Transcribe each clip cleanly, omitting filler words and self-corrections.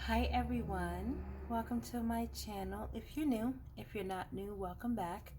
Hi everyone, welcome to my channel. If you're new, if you're not new, welcome back.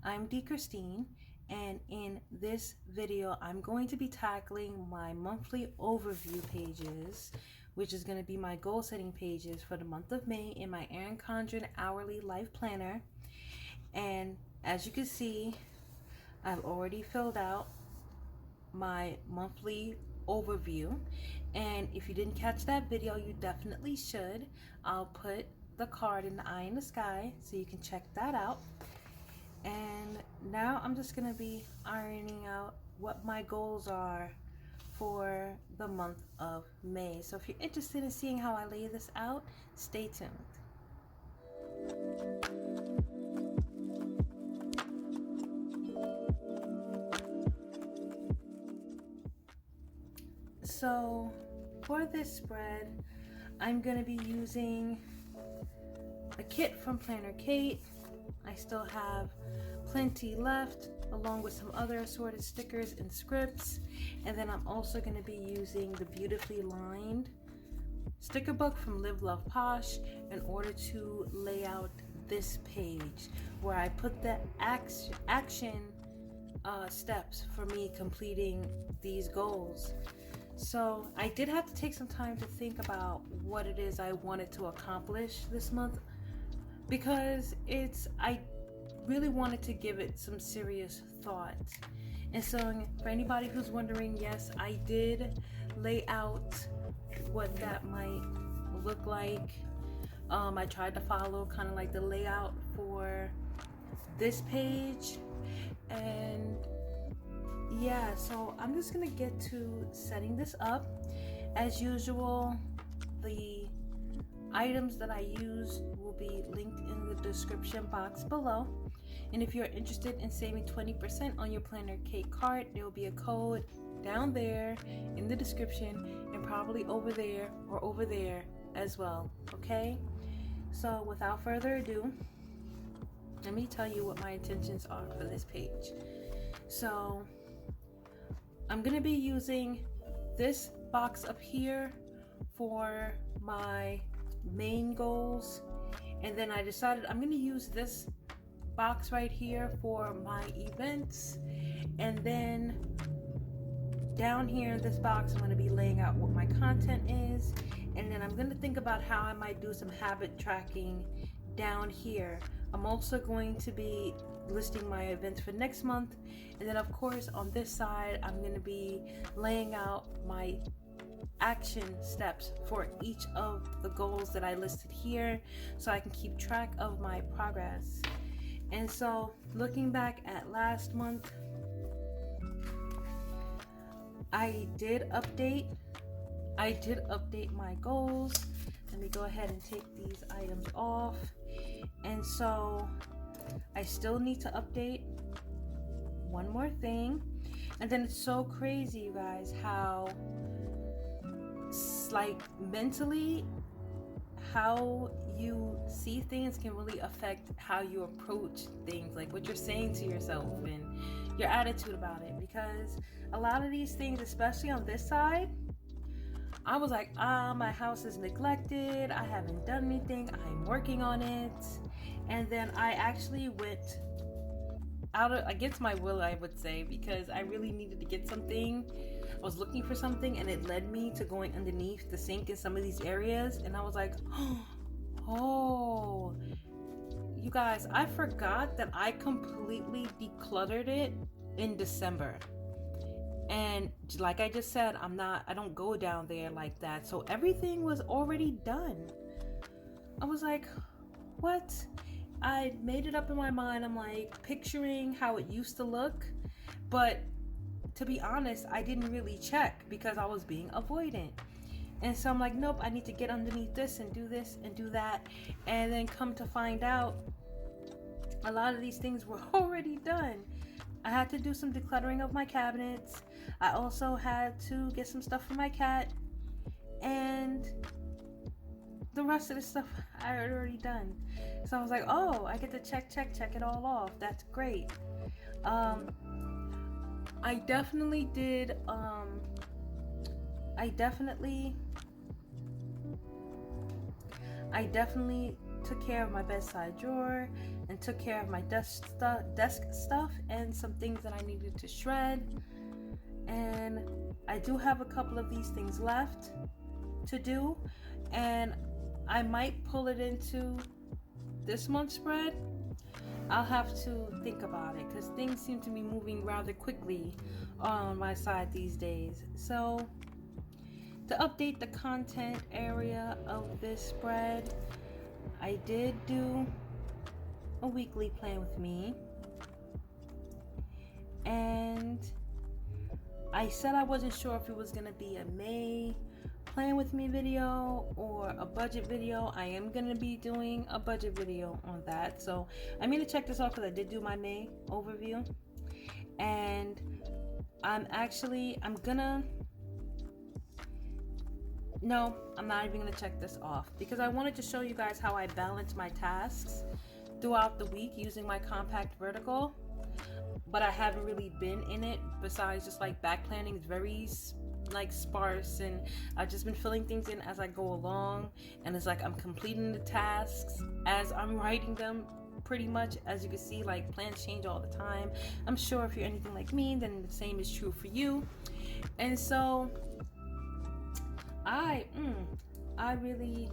I'm D. Christine, and in this video I'm going to be tackling my monthly overview pages, which is going to be my goal setting pages for the month of May in my Erin Condren hourly life planner. And as you can see, I've already filled out my monthly overview, and if you didn't catch that video, you definitely should. I'll put the card in the eye in the sky so you can check that out. And now I'm just gonna be ironing out what my goals are for the month of May. So if you're interested in seeing how I lay this out, stay tuned. So for this spread, I'm going to be using a kit from Planner Kate. I still have plenty left, along with some other assorted stickers and scripts. And then I'm also going to be using the beautifully lined sticker book from Live Love Posh in order to lay out this page where I put the action steps for me completing these goals. So I did have to take some time to think about what it is I wanted to accomplish this month, because I really wanted to give it some serious thought. And so for anybody who's wondering, yes, I did lay out what that might look like. I tried to follow kind of like the layout for this page, and yeah, so I'm just gonna get to setting this up. As usual, the items that I use will be linked in the description box below. And if you're interested in saving 20% on your Planner Kate cart, there will be a code down there in the description, and probably over there or over there as well. Okay, so without further ado, let me tell you what my intentions are for this page. So I'm gonna be using this box up here for my main goals, and then I decided I'm gonna use this box right here for my events, and then down here in this box I'm going to be laying out what my content is, and then I'm going to think about how I might do some habit tracking down here. I'm also going to be listing my events for next month, and then of course on this side I'm going to be laying out my action steps for each of the goals that I listed here, so I can keep track of my progress. And so looking back at last month, I did update my goals. Let me go ahead and take these items off. And so I still need to update one more thing. And then it's so crazy, you guys, how like mentally how you see things can really affect how you approach things, like what you're saying to yourself and your attitude about it. Because a lot of these things, especially on this side, I was like, my house is neglected, I haven't done anything, I'm working on it. And then I actually went out of against my will, I would say, because I really needed to get something. I was looking for something, and it led me to going underneath the sink in some of these areas, and I was like, oh, you guys, I forgot that I completely decluttered it in December. And like I just said, I don't go down there like that, so everything was already done. I was like, what? I made it up in my mind. I'm like picturing how it used to look, but to be honest, I didn't really check because I was being avoidant. And so I'm like, nope, I need to get underneath this and do that. And then come to find out, a lot of these things were already done. I had to do some decluttering of my cabinets. I also had to get some stuff for my cat, and the rest of the stuff I had already done. So I was like, oh, I get to check it all off. That's great. I definitely did I definitely took care of my bedside drawer and took care of my desk stuff and some things that I needed to shred. And I do have a couple of these things left to do, and I might pull it into this month's spread. I'll have to think about it because things seem to be moving rather quickly on my side these days. So to update the content area of this spread, I did do a weekly plan with me, and I said I wasn't sure if it was going to be a May plan with me video or a budget video. I am going to be doing a budget video on that, so I'm going to check this off because I did do my May overview, and I'm not even gonna check this off because I wanted to show you guys how I balance my tasks throughout the week using my compact vertical, but I haven't really been in it besides just like back planning. It's very like sparse, and I've just been filling things in as I go along, and it's like I'm completing the tasks as I'm writing them. Pretty much, as you can see, like plans change all the time. I'm sure if you're anything like me, then the same is true for you. And so I really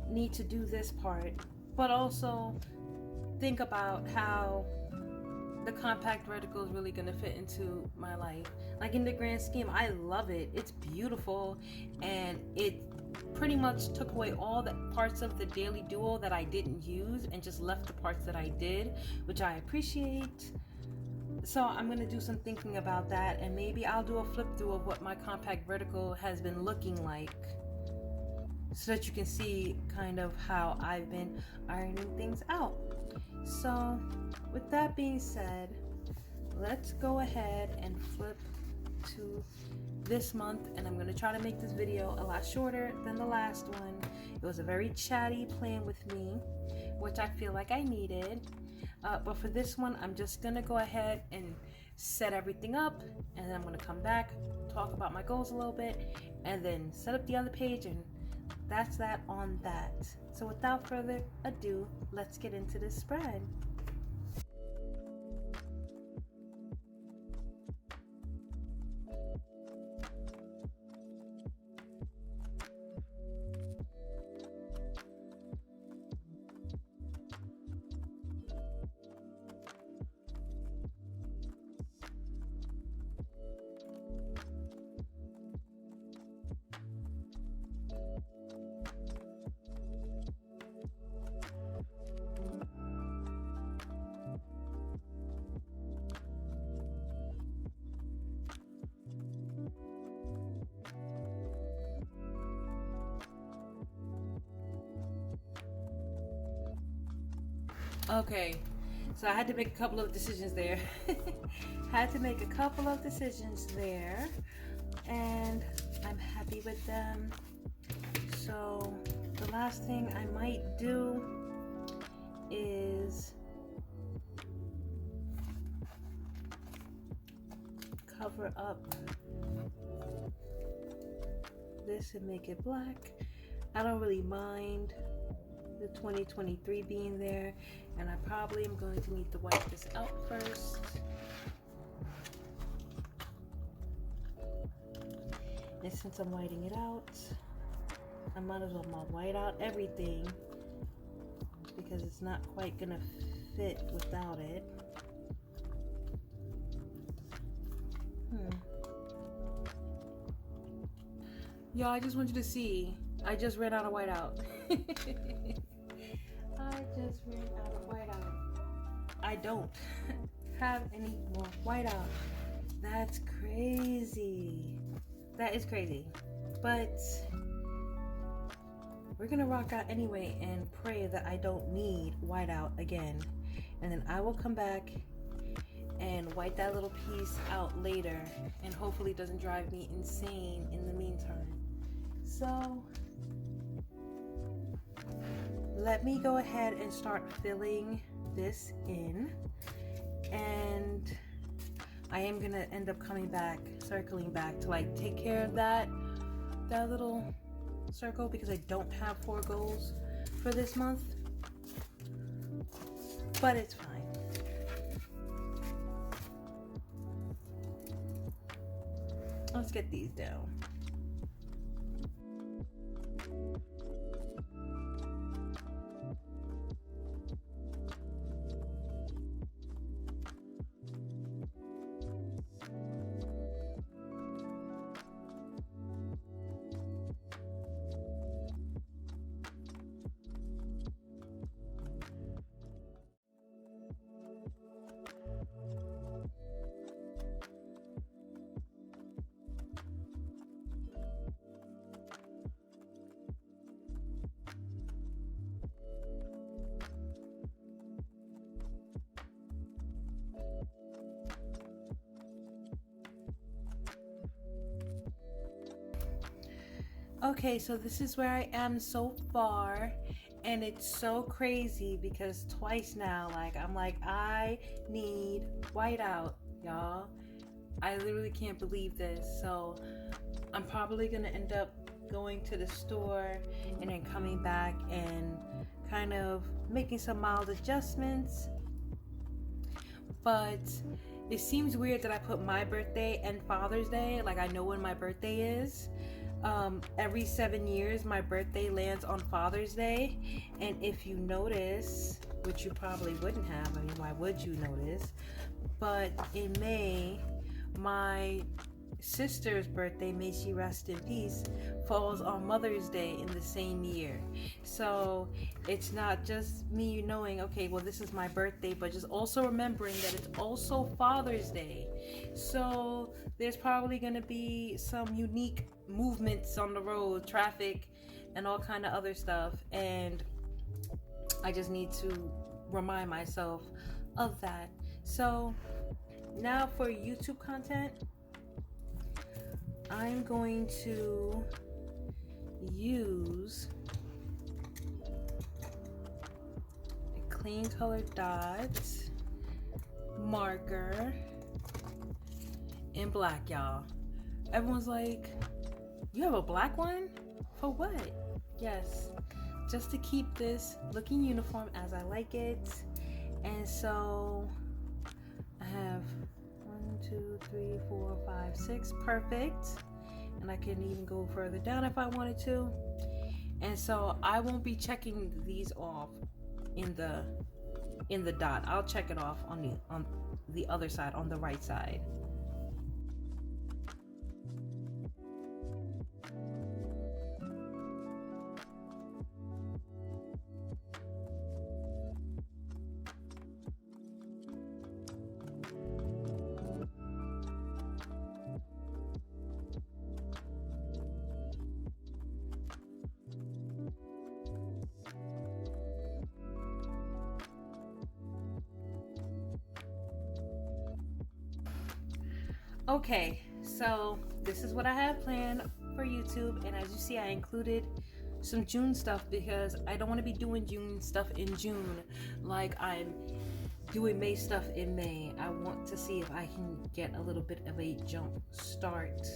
need to do this part, but also think about how the compact vertical is really going to fit into my life. Like in the grand scheme, I love it. It's beautiful, and it pretty much took away all the parts of the daily duo that I didn't use and just left the parts that I did, which I appreciate. So I'm going to do some thinking about that, and maybe I'll do a flip through of what my compact vertical has been looking like so that you can see kind of how I've been ironing things out. So with that being said, let's go ahead and flip to this month, and I'm going to try to make this video a lot shorter than the last one. It was a very chatty plan with me, which I feel like I needed. But for this one, I'm just going to go ahead and set everything up, and then I'm going to come back, talk about my goals a little bit, and then set up the other page, and that's that on that. So without further ado, let's get into this spread. Okay, so I had to make a couple of decisions there. And I'm happy with them. So the last thing I might do is cover up this and make it black. I don't really mind the 2023 being there, and I probably am going to need to wipe this out first. And since I'm whiting it out, I might as well white out everything because it's not quite gonna fit without it. Y'all, I just want you to see, I just ran out of whiteout. I don't have any more whiteout. That's crazy. That is crazy. But we're gonna rock out anyway and pray that I don't need whiteout again. And then I will come back and white that little piece out later, and hopefully it doesn't drive me insane in the meantime. So let me go ahead and start filling this in, and I am gonna end up coming back, circling back to like take care of that little circle because I don't have 4 goals for this month, but it's fine. Let's get these down. Okay, so this is where I am so far, and it's so crazy because twice now, like, I'm like, I need whiteout, y'all. I literally can't believe this. So I'm probably gonna end up going to the store and then coming back and kind of making some mild adjustments. But it seems weird that I put my birthday and Father's Day, like I know when my birthday is. Every 7 years my birthday lands on Father's Day, and if you notice, which you probably wouldn't have, I mean, why would you notice, but in May my sister's birthday, may she rest in peace, falls on Mother's Day in the same year. So it's not just me knowing, okay, well, this is my birthday, but just also remembering that it's also Father's Day. So there's probably going to be some unique movements on the road, traffic, and all kind of other stuff. And I just need to remind myself of that. So now for YouTube content, I'm going to use a clean colored dot marker in black, y'all. Everyone's like, you have a black one? For what? Yes, just to keep this looking uniform as I like it. And so I have 1, 2, 3, 4, 5, 6, perfect. And I can even go further down if I wanted to. And so I won't be checking these off in the dot. I'll check it off on the other side, on the right side. Okay, so this is what I have planned for YouTube, and as you see, I included some June stuff because I don't want to be doing June stuff in June like I'm doing May stuff in May. I want to see if I can get a little bit of a jump start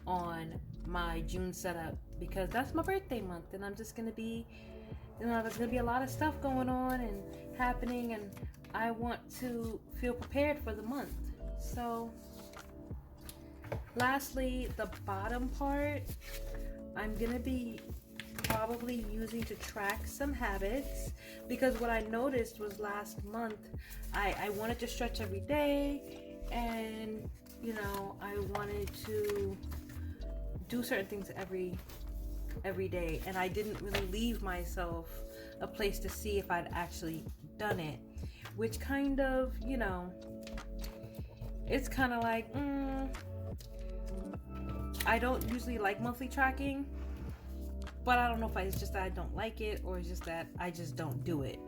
on my June setup because that's my birthday month, and I'm just gonna be, there's gonna be a lot of stuff going on and happening, and I want to feel prepared for the month. So lastly, the bottom part I'm gonna be probably using to track some habits, because what I noticed was last month I wanted to stretch every day, and I wanted to do certain things every day, and I didn't really leave myself a place to see if I'd actually done it, which kind of, it's kind of like, I don't usually like monthly tracking, but I don't know if it's just that I don't like it or it's just that I just don't do it.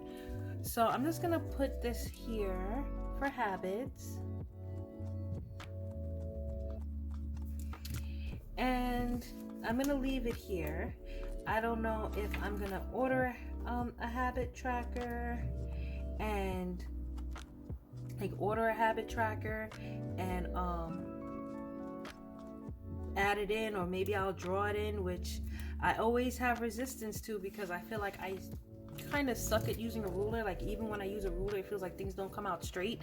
So I'm just gonna put this here for habits, and I'm gonna leave it here. I don't know if I'm gonna order a habit tracker and order a habit tracker add it in, or maybe I'll draw it in, which I always have resistance to because I feel like I kind of suck at using a ruler. Like even when I use a ruler, it feels like things don't come out straight.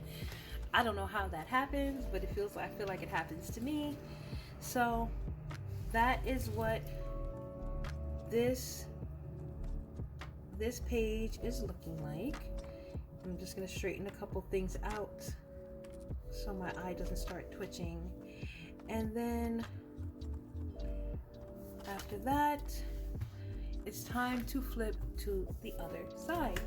I don't know how that happens, but I feel like it happens to me. So that is what this page is looking like. I'm just gonna straighten a couple things out so my eye doesn't start twitching. And then after that, it's time to flip to the other side.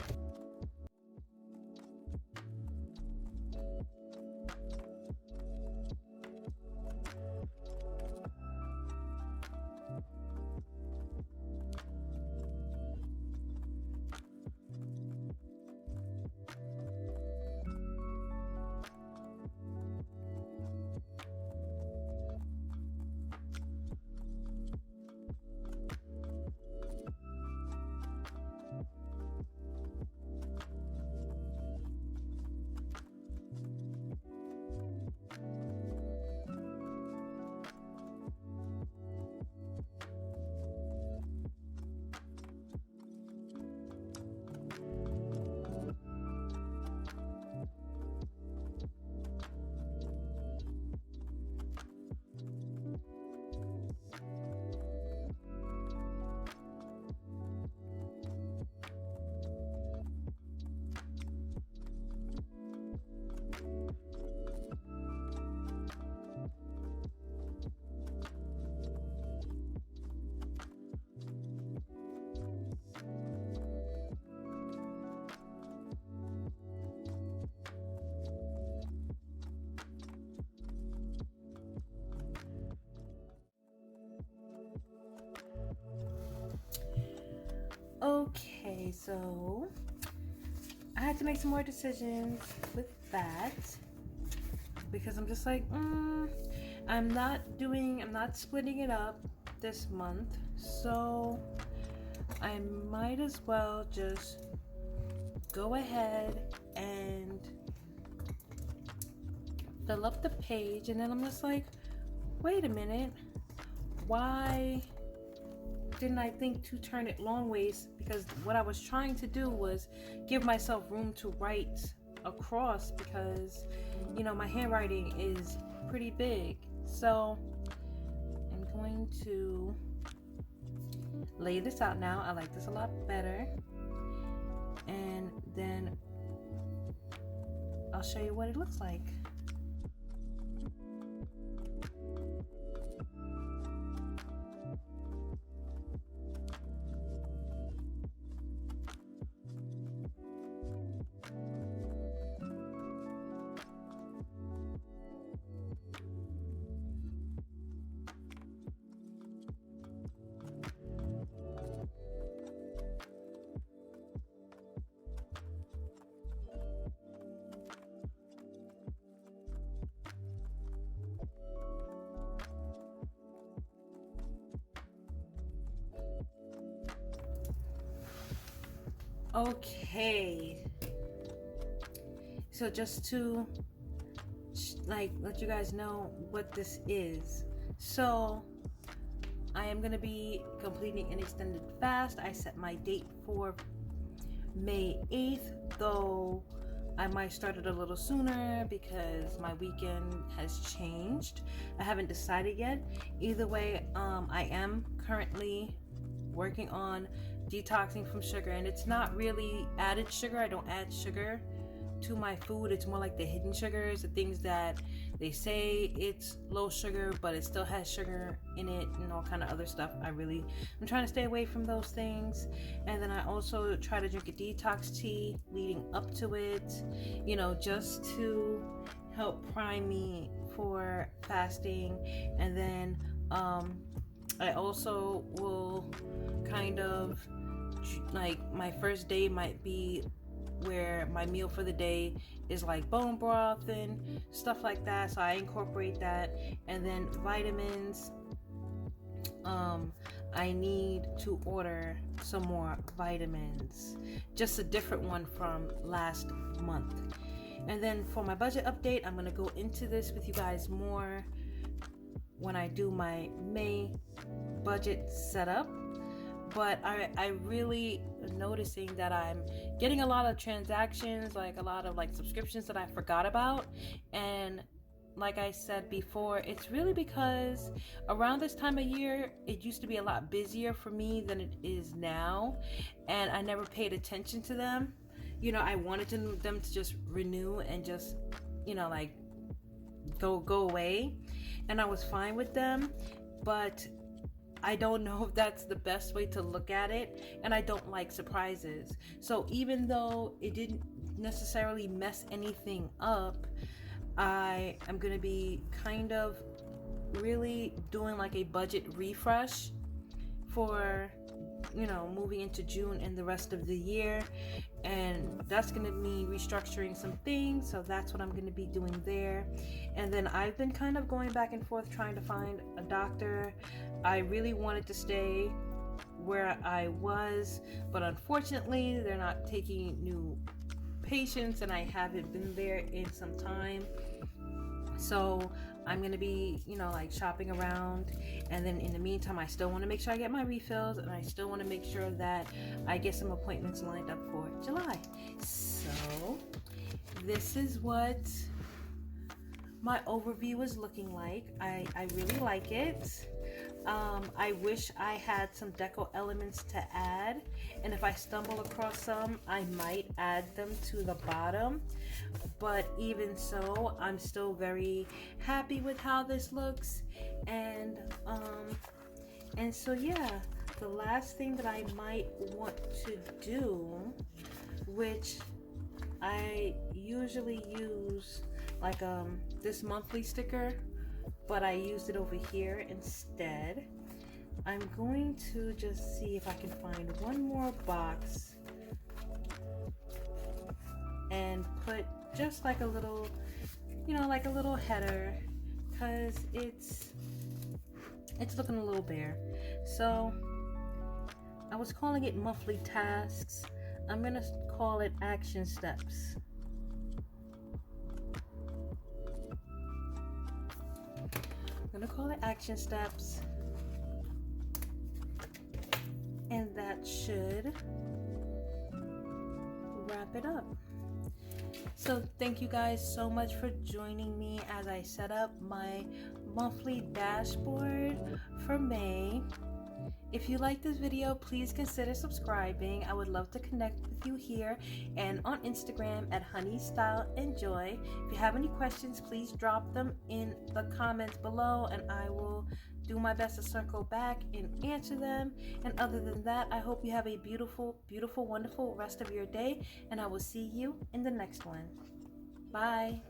Okay, so I had to make some more decisions with that because I'm just like, I'm not splitting it up this month, so I might as well just go ahead and fill up the page. And then I'm just like, wait a minute, why didn't I think to turn it long ways? Because what I was trying to do was give myself room to write across, because you know my handwriting is pretty big. So I'm going to lay this out now. I like this a lot better, and then I'll show you what it looks like. Okay, so just to let you guys know what this is. So I am going to be completing an extended fast. I set my date for May 8th, though I might start it a little sooner because my weekend has changed. I haven't decided yet. Either way, I am currently working on detoxing from sugar, and it's not really added sugar. I don't add sugar to my food. It's more like the hidden sugars, the things that they say it's low sugar but it still has sugar in it and all kind of other stuff. I'm trying to stay away from those things. And then I also try to drink a detox tea leading up to it, you know, just to help prime me for fasting. And then I also will kind of my first day might be where my meal for the day is like bone broth and stuff like that, so I incorporate that. And then vitamins, I need to order some more vitamins, just a different one from last month. And then for my budget update, I'm going to go into this with you guys more when I do my May budget setup. But I really noticing that I'm getting a lot of transactions, like a lot of like subscriptions that I forgot about. And like I said before, it's really because around this time of year, it used to be a lot busier for me than it is now, and I never paid attention to them. You know, I wanted them to just renew and just, you know, like go away, and I was fine with them. But I don't know if that's the best way to look at it, and I don't like surprises. So even though it didn't necessarily mess anything up, I am going to be kind of really doing like a budget refresh for, you know, moving into June and the rest of the year. And that's going to mean restructuring some things. So that's what I'm going to be doing there. And then I've been kind of going back and forth trying to find a doctor. I really wanted to stay where I was, but unfortunately, they're not taking new patients, and I haven't been there in some time. So I'm gonna be, you know, like shopping around, and then in the meantime, I still want to make sure I get my refills, and I still want to make sure that I get some appointments lined up for July. So this is what my overview is looking like. I really like it. I wish I had some deco elements to add, and if I stumble across some, I might add them to the bottom. But even so, I'm still very happy with how this looks. And so yeah, the last thing that I might want to do, which I usually use like this monthly sticker, but I used it over here instead. I'm going to just see if I can find one more box and put just like a little, you know, like a little header, because it's looking a little bare. So I was calling it monthly tasks. I'm gonna call it action steps. I'm gonna call it action steps, and that should wrap it up. So thank you guys so much for joining me as I set up my monthly dashboard for May. If you like this video, please consider subscribing. I would love to connect with you here and on Instagram at honeystyleandjoy. If you have any questions, please drop them in the comments below, and I will do my best to circle back and answer them. And other than that, I hope you have a beautiful, beautiful, wonderful rest of your day, and I will see you in the next one. Bye.